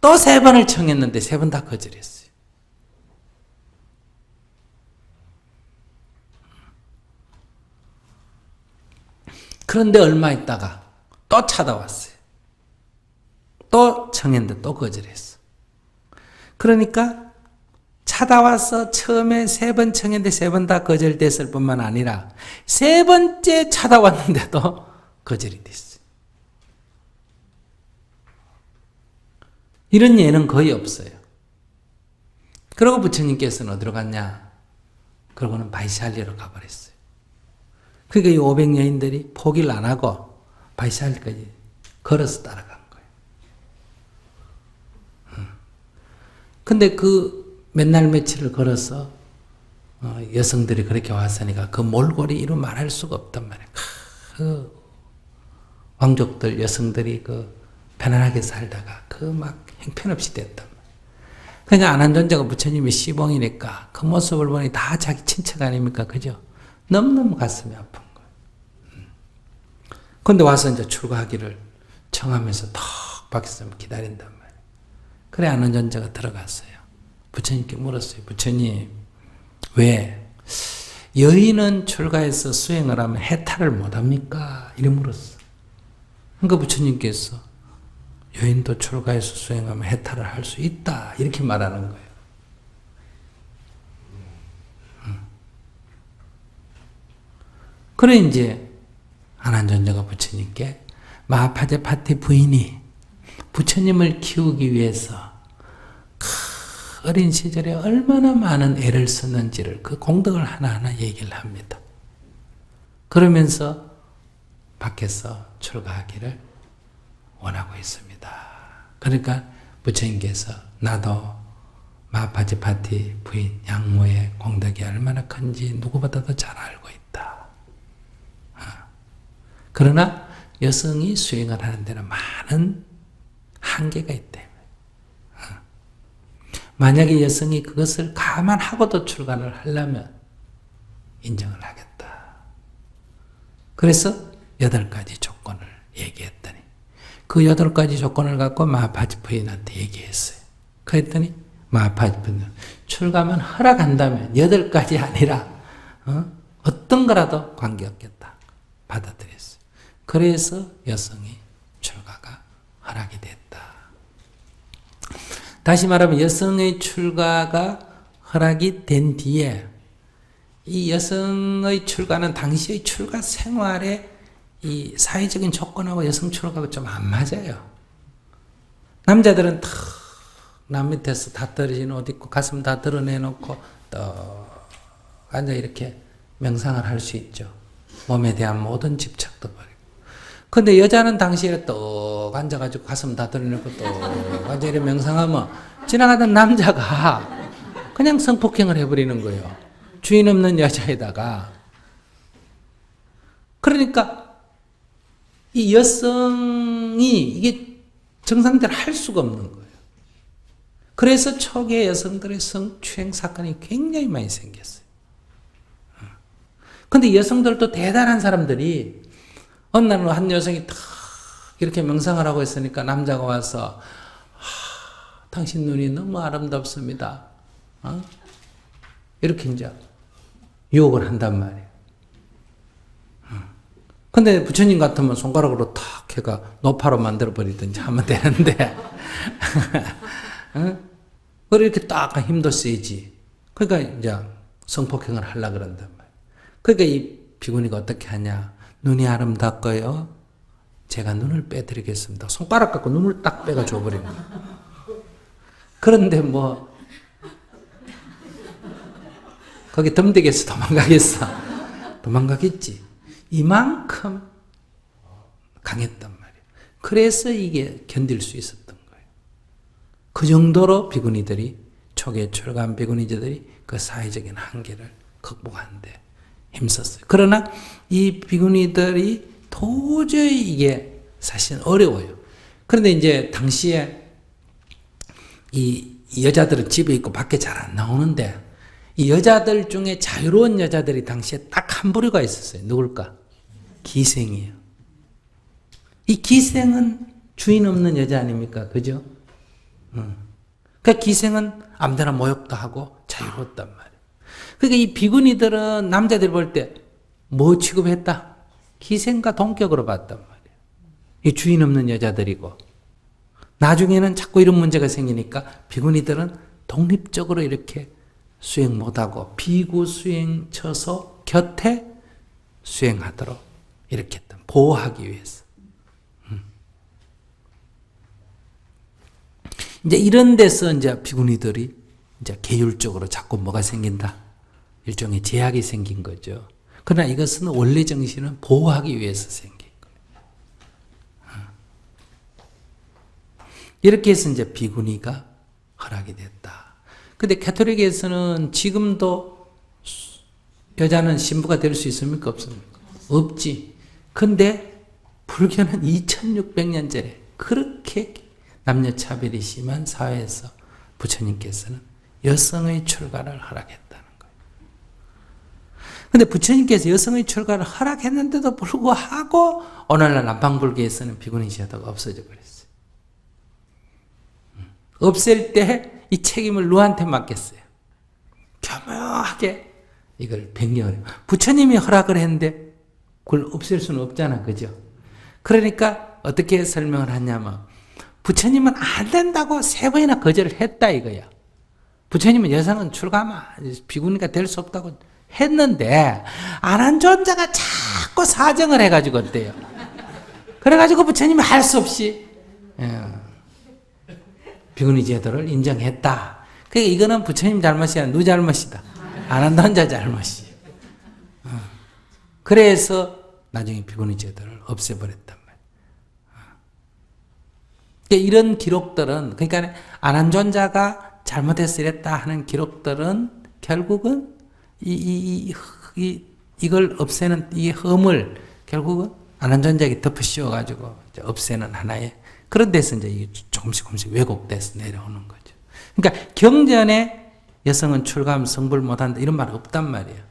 또 3번을 청했는데 3번 다 거절했어요. 그런데 얼마 있다가 또 찾아왔어요. 또 청했는데 또 거절했어. 그러니까 찾아와서 처음에 3번 청했는데 3번 다 거절됐을 뿐만 아니라 3번째 찾아왔는데도 거절이 됐어요. 이런 예는 거의 없어요. 그리고 부처님께서는 어디로 갔냐? 그러고는 바이샬리로 가버렸어요. 그러니까 이 500여인들이 포기를 안 하고 바이샬리까지 걸어서 따라간 거예요. 근데 그 맨날 며칠을 걸어서 여성들이 그렇게 왔으니까 그 몰골이 이루 말할 수가 없단 말이에요. 그 왕족들, 여성들이 그 편안하게 살다가 그 막 형편없이 됐단 말이에요. 그러니까 안한존자가 부처님의 시봉이니까 그 모습을 보니 다 자기 친척 아닙니까? 그죠? 너무너무 가슴이 아픈 거예요. 그런데 와서 이제 출가하기를 청하면서 턱 박혀서 기다린단 말이에요. 그래 안한존자가 들어갔어요. 부처님께 물었어요. 부처님, 왜 여인은 출가해서 수행을 하면 해탈을 못합니까? 이래 물었어. 그러니까 부처님께서 여인도 출가해서 수행하면 해탈을 할 수 있다. 이렇게 말하는 거예요. 그래 이제 안한존자가 부처님께 마하파치 부인이 부처님을 키우기 위해서 어린 시절에 얼마나 많은 애를 썼는지를 그 공덕을 하나하나 얘기를 합니다. 그러면서 밖에서 출가하기를 원하고 있습니다. 그러니까 부처님께서 나도 마하파치파티 부인 양모의 공덕이 얼마나 큰지 누구보다도 잘 알고 있다. 그러나 여성이 수행을 하는 데는 많은 한계가 있대. 만약에 여성이 그것을 감안하고도 출가를 하려면 인정을 하겠다. 그래서 8가지 조건을 얘기했더니 그 8가지 조건을 갖고 마하파치 부인한테 얘기했어요. 그랬더니 마하파치 부인은 출가만 허락한다면 8가지 아니라 어떤 거라도 관계없겠다. 받아들였어요. 그래서 여성이 출가가 허락이 됐다. 다시 말하면 여성의 출가가 허락이 된 뒤에 이 여성의 출가는 당시의 출가 생활에 이 사회적인 조건하고 여성 출가가 좀 안 맞아요. 남자들은 탁 남 밑에서 다 떨어진 옷 입고 가슴 다 드러내놓고 떡 앉아 이렇게 명상을 할 수 있죠. 몸에 대한 모든 집착도 버리고. 근데 여자는 당시에 떡 앉아가지고 가슴 다 드러내고 떡 앉아 이렇게 명상하면 지나가던 남자가 그냥 성폭행을 해버리는 거예요. 주인 없는 여자에다가. 그러니까 이 여성이 이게 정상대로 할 수가 없는 거예요. 그래서 초기에 여성들의 성추행 사건이 굉장히 많이 생겼어요. 근데 여성들도 대단한 사람들이 어느 날 한 여성이 탁 이렇게 명상을 하고 있으니까 남자가 와서 당신 눈이 너무 아름답습니다. 이렇게 이제 유혹을 한단 말이에요. 근데 부처님 같으면 손가락으로 탁 해가 노파로 만들어버리든지 하면 되는데, 그걸 이렇게 딱 힘도 세지. 그러니까 이제 성폭행을 하려고 그런단 말이에요. 그러니까 이 비구니가 어떻게 하냐. 눈이 아름답고요. 제가 눈을 빼드리겠습니다. 손가락 갖고 눈을 딱 빼가 줘버린 거예요. 그런데 뭐, 거기 덤대겠어? 도망가겠어? 도망가겠지. 이만큼 강했단 말이에요. 그래서 이게 견딜 수 있었던 거예요. 그 정도로 비구니들이, 초기에 출가한 비구니들이 그 사회적인 한계를 극복하는데 힘썼어요. 그러나 이 비구니들이 도저히 이게 사실 어려워요. 그런데 이제 당시에 이 여자들은 집에 있고 밖에 잘 안 나오는데 이 여자들 중에 자유로운 여자들이 당시에 딱 한 부류가 있었어요. 누굴까? 기생이에요. 이 기생은 주인 없는 여자 아닙니까? 그죠? 그러니까 기생은 아무데나 모욕도 하고 자유롭단 말이에요. 그러니까 이 비구니들은 남자들이 볼 때 뭐 취급했다? 기생과 동격으로 봤단 말이에요. 이 주인 없는 여자들이고. 나중에는 자꾸 이런 문제가 생기니까 비구니들은 독립적으로 이렇게 수행 못하고 비구 수행 쳐서 곁에 수행하도록 이렇게 했던, 보호하기 위해서. 이제 이런 데서 이제 비구니들이 이제 계율적으로 자꾸 뭐가 생긴다? 일종의 제약이 생긴 거죠. 그러나 이것은 원래 정신은 보호하기 위해서 생긴 거예요. 이렇게 해서 이제 비구니가 허락이 됐다. 근데 가톨릭에서는 지금도 여자는 신부가 될 수 있습니까? 없습니까? 없지. 근데 불교는 2600년째 그렇게 남녀 차별이 심한 사회에서 부처님께서는 여성의 출가를 허락했다는 거예요. 근데 부처님께서 여성의 출가를 허락했는데도 불구하고 오늘날 남방불교에서는 비구니 제도가 없어져 버렸어요. 없앨 때 이 책임을 누구한테 맡겼어요? 교묘하게 이걸 변경을 해요. 부처님이 허락을 했는데 그걸 없앨 수는 없잖아. 그죠? 그러니까 어떻게 설명을 하냐면 부처님은 안 된다고 3번이나 거절을 했다 이거야. 부처님은 여성은 출가하면 비구니가 될 수 없다고 했는데 안 한 존자가 자꾸 사정을 해가지고 어때요? 그래가지고 부처님이 할 수 없이 비구니 제도를 인정했다. 그러니까 이거는 부처님 잘못이 아니라 누구 잘못이다. 안 한다는 자 잘못이에요. 그래서 나중에 비구니 제도를 없애버렸단 말이에요. 그러니까 이런 기록들은, 그러니까 안한존자가 잘못해서 이랬다 하는 기록들은 결국은 이걸 없애는 이 흠을 결국은 안한존자에게 덮어 씌워가지고 없애는 하나의 그런 데서 이제 이게 조금씩 왜곡돼서 내려오는 거죠. 그러니까 경전에 여성은 출가하면 성불 못한다 이런 말 없단 말이에요.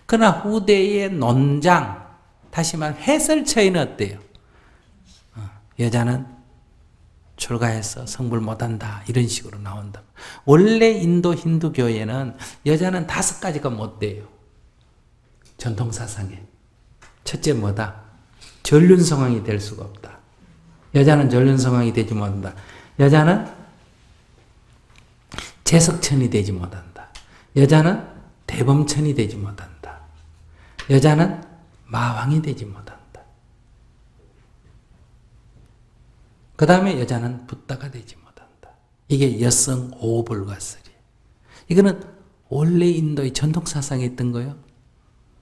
그러나 후대의 논장, 다시 말하면 해설처에는 어때요? 여자는 출가해서 성불 못한다 이런 식으로 나온다. 원래 인도 힌두교에는 여자는 5가지가 못 돼요. 전통사상에. 첫째 뭐다? 전륜성왕이 될 수가 없다. 여자는 전륜성왕이 되지 못한다. 여자는 제석천이 되지 못한다. 여자는 대범천이 되지 못한다. 여자는 마왕이 되지 못한다. 그 다음에 여자는 붓다가 되지 못한다. 이게 여성 오불가설이에요. 이거는 원래 인도의 전통사상에 있던 거예요.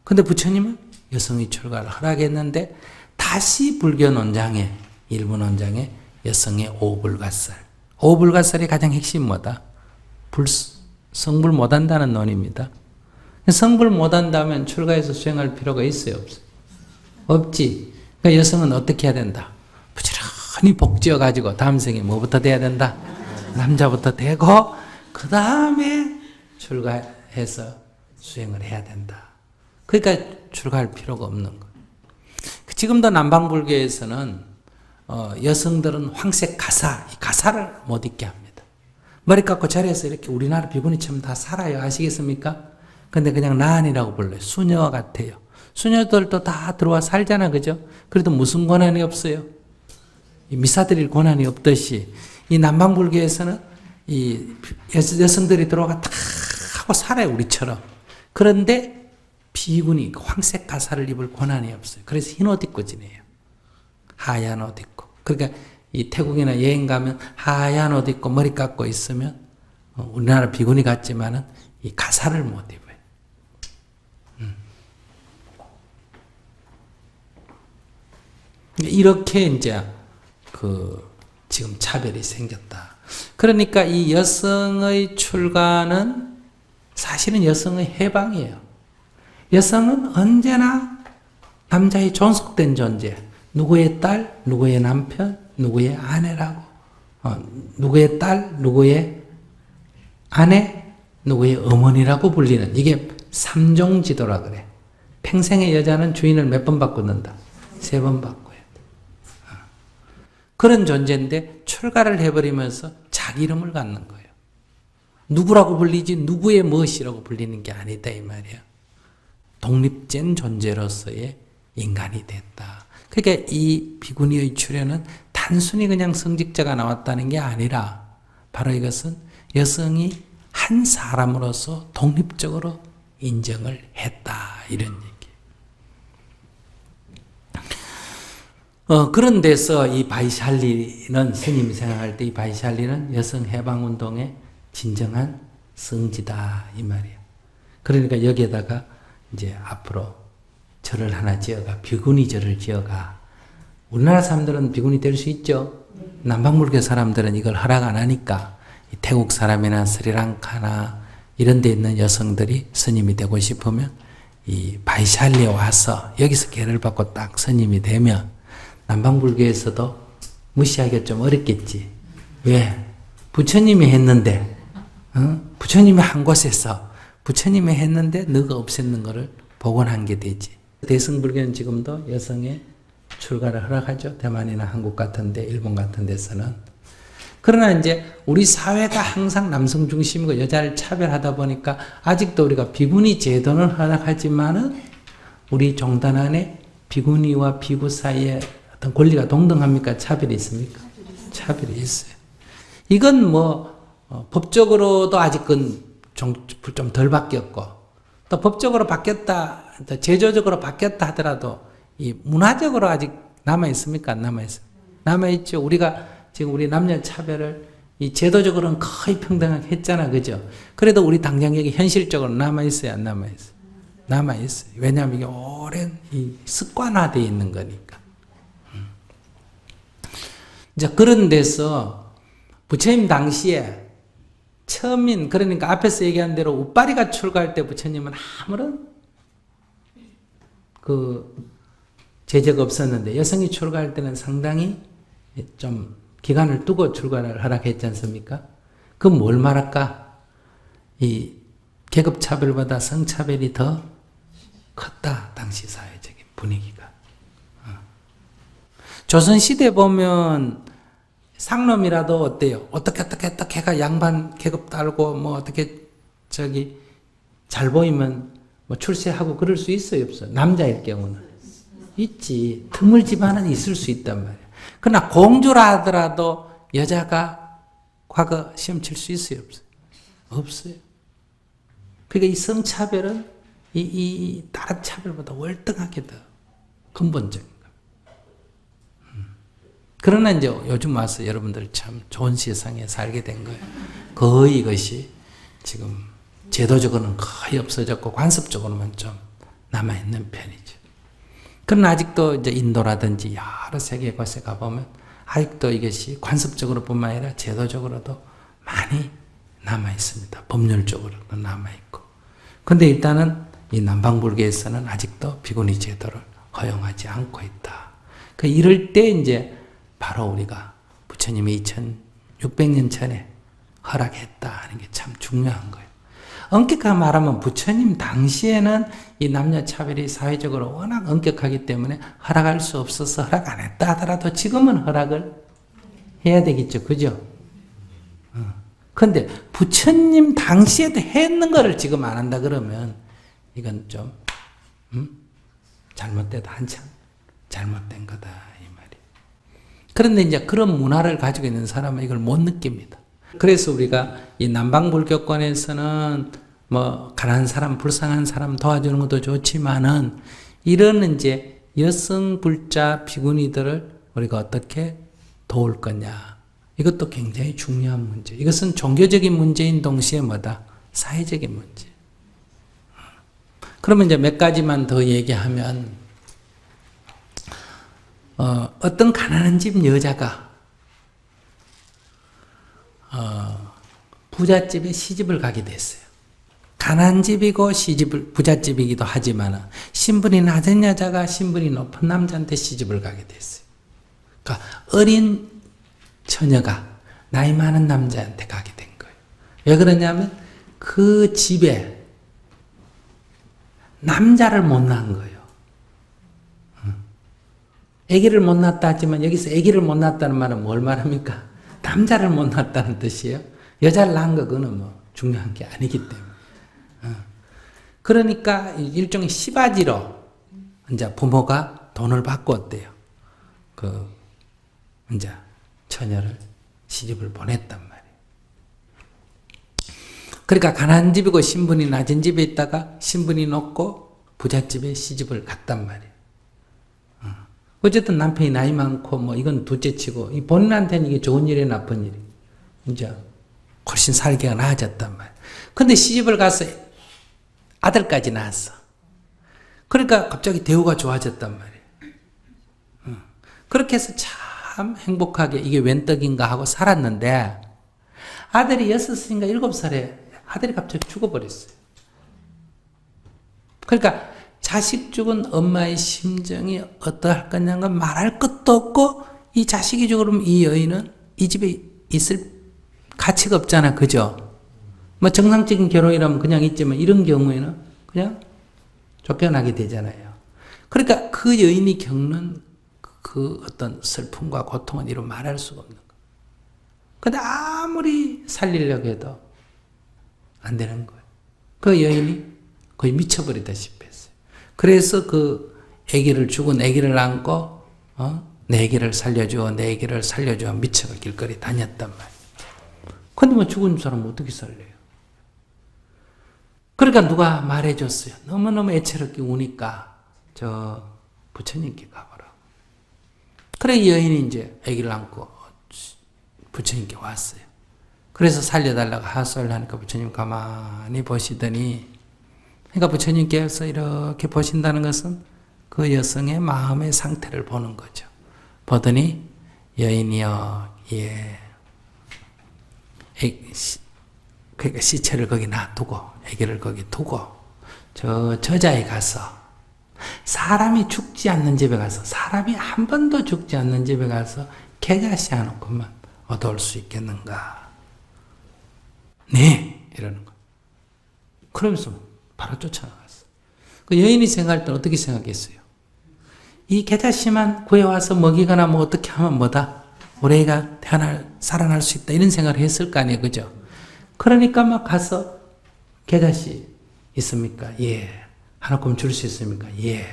근데 부처님은 여성의 출가를 허락했는데 다시 불교 논장에, 일부 논장에 여성의 오불가설. 오불가설의 가장 핵심 뭐다? 성불 못한다는 논입니다. 성불 못한다면 출가해서 수행할 필요가 있어요? 없어요? 없지. 그러니까 여성은 어떻게 해야 된다? 부지런히 복지어가지고 다음 생에 뭐부터 돼야 된다? 남자부터 되고 그 다음에 출가해서 수행을 해야 된다. 그러니까 출가할 필요가 없는 거예요. 지금도 남방불교에서는 여성들은 황색 가사, 이 가사를 못 입게 합니다. 머리 깎고 자리에서 이렇게 우리나라 비구니처럼 다 살아요. 아시겠습니까? 근데 그냥 나안이라고 불러요. 수녀 같아요. 수녀들도 다 들어와 살잖아, 그죠? 그래도 무슨 권한이 없어요? 이 미사드릴 권한이 없듯이 이 남방불교에서는 이 여성들이 들어가 다 하고 살아요, 우리처럼. 그런데 비구니, 황색 가사를 입을 권한이 없어요. 그래서 흰 옷 입고 지내요. 하얀 옷 입고. 그러니까 이 태국이나 여행 가면 하얀 옷 입고 머리 깎고 있으면 우리나라 비구니 같지만은 이 가사를 못 입어요. 이렇게 이제 지금 차별이 생겼다. 그러니까 이 여성의 출가는 사실은 여성의 해방이에요. 여성은 언제나 남자의 존속된 존재, 누구의 딸, 누구의 남편, 누구의 아내라고, 누구의 딸, 누구의 아내, 누구의 어머니라고 불리는, 이게 삼종지도라 그래. 평생의 여자는 주인을 몇 번 바꾸는다? 3번 바꿔요. 그런 존재인데 출가를 해버리면서 자기 이름을 갖는 거예요. 누구라고 불리지 누구의 무엇이라고 불리는 게 아니다 이 말이에요. 독립된 존재로서의 인간이 됐다. 그러니까 이 비구니의 출현은 단순히 그냥 성직자가 나왔다는 게 아니라 바로 이것은 여성이 한 사람으로서 독립적으로 인정을 했다 이런 얘기예요. 그런 데서 이 바이샬리는 스님이 생각할 때 이 바이샬리는 여성 해방운동의 진정한 성지다 이 말이에요. 그러니까 여기에다가 이제 앞으로 절을 하나 지어가 비구니 절을 지어가. 우리나라 사람들은 비구니 될 수 있죠. 남방불교 사람들은 이걸 허락 안 하니까 태국 사람이나 스리랑카나 이런 데 있는 여성들이 스님이 되고 싶으면 이 바이샬리에 와서 여기서 계를 받고 딱 스님이 되면 남방불교에서도 무시하기가 좀 어렵겠지. 왜? 부처님이 했는데, 부처님이 한 곳에서 부처님이 했는데 너가 없앴는 것을 복원한 게 되지. 대승불교는 지금도 여성의 출가를 허락하죠. 대만이나 한국 같은데, 일본 같은 데서는. 그러나 이제 우리 사회가 항상 남성 중심이고 여자를 차별하다 보니까 아직도 우리가 비구니 제도는 허락하지만은 우리 종단 안에 비구니와 비구 사이에 어떤 권리가 동등합니까? 차별이 있습니까? 차별이 있어요. 이건 법적으로도 아직은 좀 덜 바뀌었고, 또 법적으로 바뀌었다, 제도적으로 바뀌었다 하더라도 이 문화적으로 아직 남아 있습니까? 안 남아 있어요. 남아 있죠. 우리가 지금 우리 남녀 차별을 이 제도적으로는 거의 평등하게 했잖아, 그죠? 그래도 우리 당장 여기 현실적으로 남아 있어요, 안 남아 있어요? 남아있어요. 왜냐하면 이게 오랜 습관화되어 있는 거니까. 이제 그런 데서 부처님 당시에 처음인, 그러니까 앞에서 얘기한 대로 웃바리가 출가할 때 부처님은 아무런 제재가 없었는데, 여성이 출가할 때는 상당히 좀 기간을 두고 출가를 허락했지 않습니까? 그럼 뭘 말할까? 이 계급차별보다 성차별이 더 컸다, 당시 사회적인 분위기가. 조선시대 보면 상놈이라도 어때요? 어떻게 해가 양반 계급 달고 뭐 어떻게 잘 보이면 뭐 출세하고 그럴 수 있어요, 없어요? 남자일 경우는 있지. 드물 집안은 있을 수 있단 말이에요. 그러나 공주라 하더라도 여자가 과거 시험 칠 수 있어요, 없어요? 없어요. 그러니까 이 성차별은 이 다른 차별보다 월등하게 더 근본적인 겁니다. 그러나 이제 요즘 와서 여러분들 참 좋은 세상에 살게 된 거예요. 거의 이것이 지금 제도적으로는 거의 없어졌고 관습적으로만 좀 남아있는 편이죠. 그러나 아직도 이제 인도라든지 여러 세계 곳에 가보면 아직도 이것이 관습적으로 뿐만 아니라 제도적으로도 많이 남아있습니다. 법률적으로도 남아있고. 근데 일단은 이 남방불교에서는 아직도 비구니 제도를 허용하지 않고 있다. 이럴 때 이제 바로 우리가 부처님이 2600년 전에 허락했다 하는 게 참 중요한 거예요. 엄격하게 말하면 부처님 당시에는 이 남녀 차별이 사회적으로 워낙 엄격하기 때문에 허락할 수 없어서 허락 안 했다 하더라도 지금은 허락을 해야 되겠죠. 그죠? 근데 부처님 당시에도 했는 거를 지금 안 한다 그러면 이건 좀 잘못돼도 한참 잘못된 거다 이 말이에요. 그런데 이제 그런 문화를 가지고 있는 사람은 이걸 못 느낍니다. 그래서 우리가 이 남방불교권에서는 뭐 가난한 사람, 불쌍한 사람 도와주는 것도 좋지만은 이런 이제 여성 불자 비구니들을 우리가 어떻게 도울 거냐. 이것도 굉장히 중요한 문제. 이것은 종교적인 문제인 동시에 뭐다? 사회적인 문제. 그러면 이제 몇 가지만 더 얘기하면, 어떤 가난한 집 여자가, 부잣집에 시집을 가게 됐어요. 가난한 집이고 부잣집이기도 하지만, 신분이 낮은 여자가 신분이 높은 남자한테 시집을 가게 됐어요. 그러니까 어린 처녀가 나이 많은 남자한테 가게 된 거예요. 왜 그러냐면 그 집에 남자를 못 낳은 거예요. 아기를 못 낳았다 하지만 여기서 아기를 못 낳았다는 말은 뭘 말합니까? 남자를 못 낳았다는 뜻이에요. 여자를 낳은 거 그거는 뭐 중요한 게 아니기 때문에. 그러니까 일종의 시바지로 이제 부모가 돈을 받고 어때요? 이제 처녀를 시집을 보냈단 말이에요. 그러니까 가난한 집이고 신분이 낮은 집에 있다가 신분이 높고 부잣집에 시집을 갔단 말이에요. 어쨌든 남편이 나이 많고 뭐 이건 둘째치고 본인한테는 이게 좋은 일이 나쁜 일이 이제 훨씬 살기가 나아졌단 말이에요. 근데 시집을 가서 아들까지 낳았어. 그러니까 갑자기 대우가 좋아졌단 말이에요. 그렇게 해서 참 행복하게 이게 웬 떡인가 하고 살았는데 아들이 6인가 7살에 아들이 갑자기 죽어버렸어요. 그러니까 자식 죽은 엄마의 심정이 어떠할 거냐가 말할 것도 없고 이 자식이 죽으면 이 여인은 이 집에 있을 가치가 없잖아. 그죠? 뭐 정상적인 결혼이라면 그냥 있지만 이런 경우에는 그냥 쫓겨나게 되잖아요. 그러니까 그 여인이 겪는 그 어떤 슬픔과 고통은 이루 말할 수가 없는 거예요. 근데 아무리 살리려고 해도 안 되는 거예요. 그 여인이 거의 미쳐버리다시피 했어요. 그래서 그 아기를 죽은 아기를 안고 내 아기를 살려줘 내 아기를 살려줘 미쳐가 길거리 다녔단 말이에요. 근데 뭐 죽은 사람은 어떻게 살려요? 그러니까 누가 말해줬어요. 너무너무 애처롭게 우니까 저 부처님께 가보라고. 그래 이 여인이 이제 아기를 안고 부처님께 왔어요. 그래서 살려달라고 하소를 하니까 부처님 가만히 보시더니 그러니까 부처님께서 이렇게 보신다는 것은 그 여성의 마음의 상태를 보는 거죠. 보더니 여인이여, 예, 그러니까 시체를 거기 놔두고 아기를 거기 두고 저 저자에 가서 사람이 죽지 않는 집에 가서 사람이 한 번도 죽지 않는 집에 가서 개자씨 하놓고만 얻어올 수 있겠는가? 네, 이러는 거. 그러면서 바로 쫓아나갔어. 그 여인이 생각할 때 어떻게 생각했어요? 이 개자씨만 구해와서 먹이거나 뭐 어떻게 하면 뭐다? 우리 애가 살아날 수 있다. 이런 생각을 했을 거 아니에요. 그죠? 그러니까 막 가서 개자씨 있습니까? 예. 하나쯤 줄 수 있습니까? 예.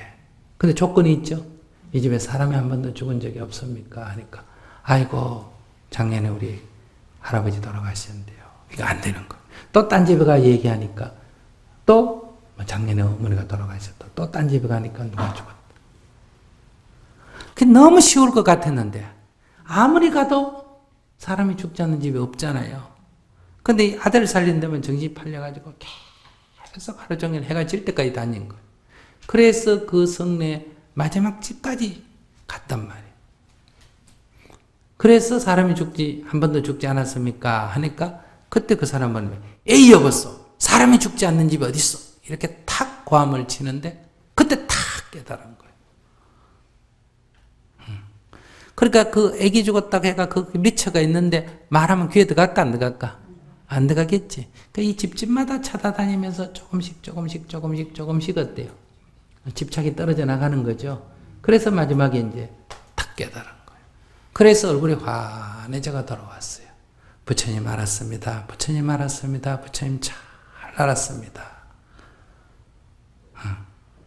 근데 조건이 있죠? 이 집에 사람이 한 번도 죽은 적이 없습니까? 하니까 아이고 작년에 우리 할아버지 돌아가셨는데요. 이거 안 되는 거예요. 또 딴 집에 가 얘기하니까 또 작년에 어머니가 돌아가셨다. 또 딴 집에 가니까 누가 죽었다. 그게 너무 쉬울 것 같았는데 아무리 가도 사람이 죽지 않는 집이 없잖아요. 근데 아들을 살린다면 정신이 팔려가지고 계속 하루 종일 해가 질 때까지 다닌 거예요. 그래서 그 성내 마지막 집까지 갔단 말이에요. 그래서 사람이 한 번도 죽지 않았습니까? 하니까 그때 그 사람은 에이 여보소, 사람이 죽지 않는 집이 어딨어? 이렇게 탁 고함을 치는데 그때 탁 깨달은 거예요. 그러니까 그 애기 죽었다고 해가 그 미처가 있는데 말하면 귀에 들어갈까 안 들어갈까? 안 들어가겠지. 그러니까 이 집집마다 찾아다니면서 조금씩 어때요? 집착이 떨어져 나가는 거죠. 그래서 마지막에 이제 탁 깨달은 거예요. 그래서 얼굴이 환해져가 돌아왔어요. 부처님 알았습니다. 부처님 알았습니다. 부처님 잘 알았습니다.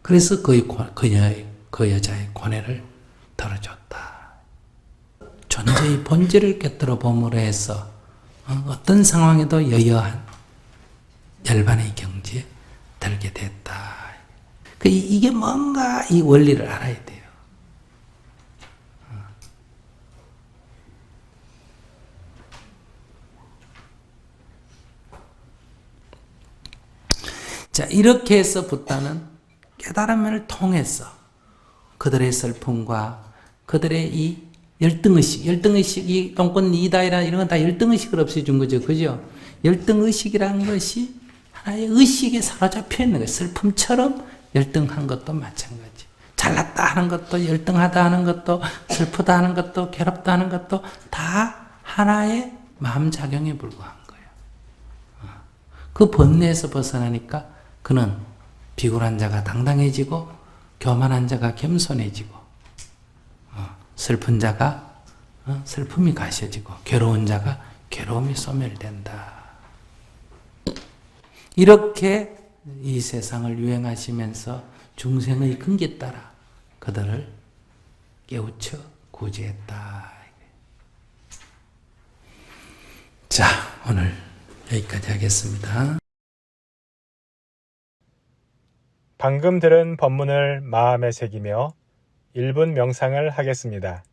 그래서 그 여자의 고뇌를 덜어줬다. 존재의 본질을 깨뜨려 봄으로 해서 어떤 상황에도 여여한 열반의 경지에 들게 됐다. 이게 뭔가 이 원리를 알아야 돼요. 자, 이렇게 해서 붓다는 깨달음을 통해서 그들의 슬픔과 그들의 이 열등의식, 이 똥꾼 이다이라 이런 건 다 열등의식을 없애준 거죠. 그죠? 열등의식이라는 것이 하나의 의식에 사로잡혀 있는 거예요. 슬픔처럼 열등한 것도 마찬가지. 잘났다 하는 것도, 열등하다 하는 것도, 슬프다 하는 것도, 괴롭다 하는 것도 다 하나의 마음작용에 불과한 거예요. 그 번뇌에서 벗어나니까 그는 비굴한 자가 당당해지고 교만한 자가 겸손해지고 슬픈 자가 슬픔이 가셔지고 괴로운 자가 괴로움이 소멸된다. 이렇게 이 세상을 유행하시면서 중생의 근기 따라 그들을 깨우쳐 구제했다. 자, 오늘 여기까지 하겠습니다. 방금 들은 법문을 마음에 새기며 1분 명상을 하겠습니다.